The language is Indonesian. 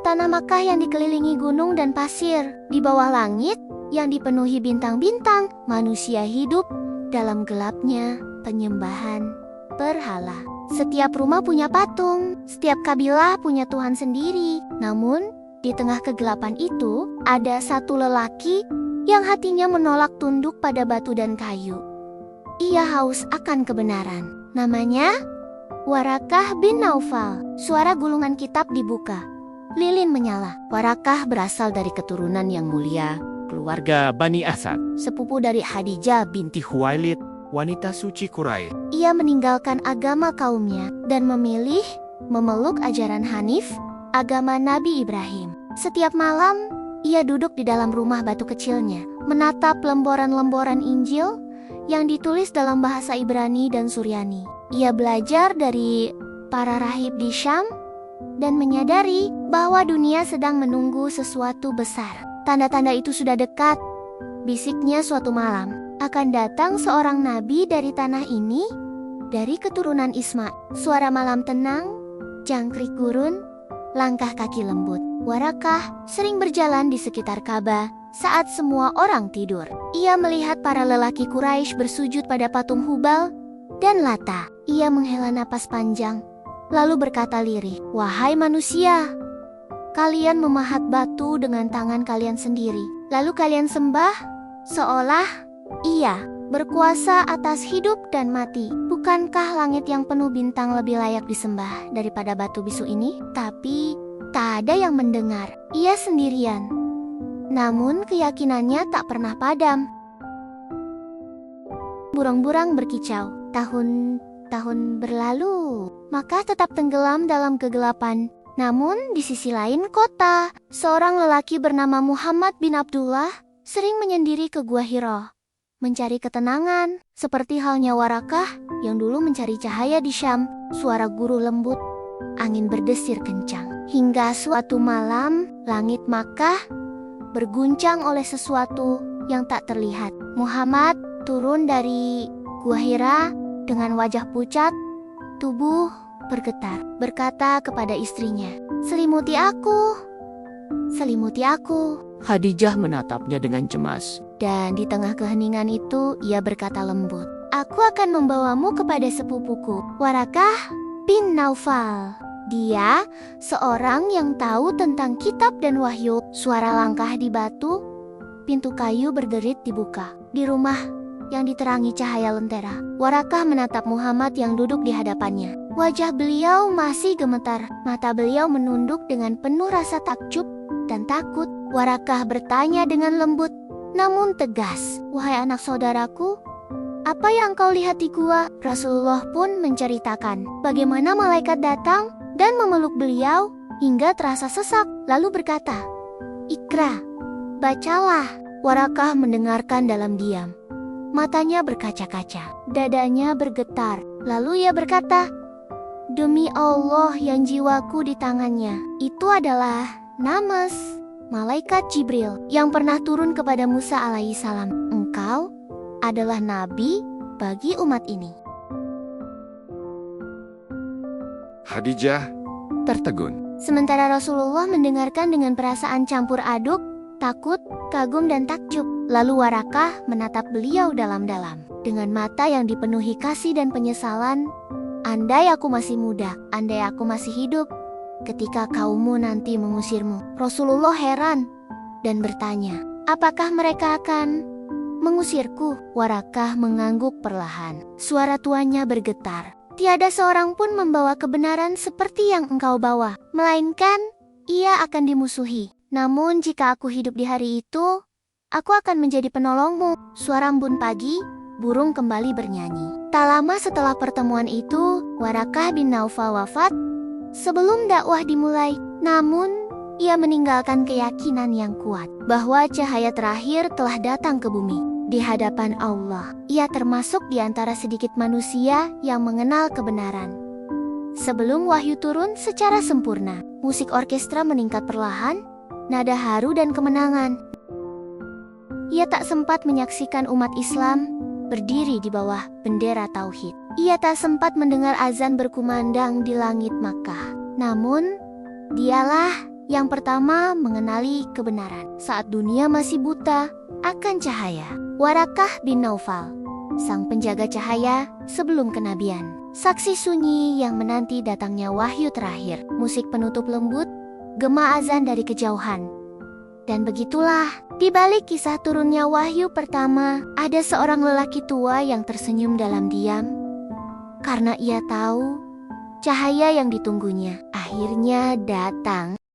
tanah Makkah yang dikelilingi gunung dan pasir. Di bawah langit yang dipenuhi bintang-bintang, manusia hidup dalam gelapnya penyembahan berhala. Setiap rumah punya patung, setiap kabilah punya Tuhan sendiri. Namun, di tengah kegelapan itu, ada satu lelaki yang hatinya menolak tunduk pada batu dan kayu. Ia haus akan kebenaran. Namanya Warakah bin Naufal. Suara gulungan kitab dibuka. Lilin menyala. Warakah berasal dari keturunan yang mulia, keluarga Bani Asad, sepupu dari Khadijah binti Khuwailid, wanita suci Quraisy. Ia meninggalkan agama kaumnya dan memilih memeluk ajaran Hanif, agama Nabi Ibrahim. Setiap malam, ia duduk di dalam rumah batu kecilnya, menatap lembaran-lembaran Injil yang ditulis dalam bahasa Ibrani dan Suryani. Ia belajar dari para rahib di Syam dan menyadari bahwa dunia sedang menunggu sesuatu besar. Tanda-tanda itu sudah dekat. Bisiknya suatu malam, akan datang seorang nabi dari tanah ini, dari keturunan Isma. Suara malam tenang, jangkrik gurun, langkah kaki lembut. Warakah sering berjalan di sekitar Ka'bah saat semua orang tidur. Ia melihat para lelaki Quraisy bersujud pada patung Hubal dan Lata. Ia menghela napas panjang, lalu berkata lirih, "Wahai manusia, kalian memahat batu dengan tangan kalian sendiri. Lalu kalian sembah seolah ia berkuasa atas hidup dan mati. Bukankah langit yang penuh bintang lebih layak disembah daripada batu bisu ini?" Tapi tak ada yang mendengar. Ia sendirian. Namun keyakinannya tak pernah padam. Burung-burung berkicau. Tahun-tahun berlalu, maka tetap tenggelam dalam kegelapan. Namun di sisi lain kota, seorang lelaki bernama Muhammad bin Abdullah sering menyendiri ke Gua Hira, mencari ketenangan, seperti halnya Warakah yang dulu mencari cahaya di Syam. Suara guru lembut, angin berdesir kencang. Hingga suatu malam, langit Makkah berguncang oleh sesuatu yang tak terlihat. Muhammad turun dari Gua Hira dengan wajah pucat, tubuh bergetar, berkata kepada istrinya, "Selimuti aku, selimuti aku." Khadijah menatapnya dengan cemas. Dan di tengah keheningan itu, ia berkata lembut, "Aku akan membawamu kepada sepupuku, Warakah bin Naufal. Dia seorang yang tahu tentang kitab dan wahyu." Suara langkah di batu, pintu kayu berderit dibuka. Di rumah yang diterangi cahaya lentera, Warakah menatap Muhammad yang duduk di hadapannya. Wajah beliau masih gemetar, mata beliau menunduk dengan penuh rasa takjub dan takut. Warakah bertanya dengan lembut, namun tegas, "Wahai anak saudaraku, apa yang kau lihat di gua?" Rasulullah pun menceritakan bagaimana malaikat datang dan memeluk beliau hingga terasa sesak, lalu berkata, "Ikra, bacalah." Warakah mendengarkan dalam diam. Matanya berkaca-kaca, dadanya bergetar. Lalu ia berkata, "Demi Allah yang jiwaku di tangannya, itu adalah Namas, malaikat Jibril yang pernah turun kepada Musa alaihissalam. Engkau adalah nabi bagi umat ini." Khadijah tertegun. Sementara Rasulullah mendengarkan dengan perasaan campur aduk, takut, kagum dan takjub. Lalu Warakah menatap beliau dalam-dalam dengan mata yang dipenuhi kasih dan penyesalan. "Andai aku masih muda, andai aku masih hidup ketika kaummu nanti mengusirmu." Rasulullah heran dan bertanya, "Apakah mereka akan mengusirku?" Warakah mengangguk perlahan. Suara tuannya bergetar. "Tiada seorang pun membawa kebenaran seperti yang engkau bawa, melainkan ia akan dimusuhi. Namun jika aku hidup di hari itu, aku akan menjadi penolongmu." Suara embun pagi, burung kembali bernyanyi. Tak lama setelah pertemuan itu, Warakah bin Naufal wafat sebelum dakwah dimulai. Namun, ia meninggalkan keyakinan yang kuat bahwa cahaya terakhir telah datang ke bumi. Di hadapan Allah, ia termasuk di antara sedikit manusia yang mengenal kebenaran. Sebelum wahyu turun secara sempurna, musik orkestra meningkat perlahan, nada haru dan kemenangan. Ia tak sempat menyaksikan umat Islam berdiri di bawah bendera tauhid. Ia tak sempat mendengar azan berkumandang di langit Makkah. Namun, dialah Yang pertama, mengenali kebenaran saat dunia masih buta akan cahaya. Warakah bin Naufal, sang penjaga cahaya sebelum kenabian. Saksi sunyi yang menanti datangnya wahyu terakhir. Musik penutup lembut, gema azan dari kejauhan. Dan begitulah, di balik kisah turunnya wahyu pertama, ada seorang lelaki tua yang tersenyum dalam diam. Karena ia tahu, cahaya yang ditunggunya akhirnya datang.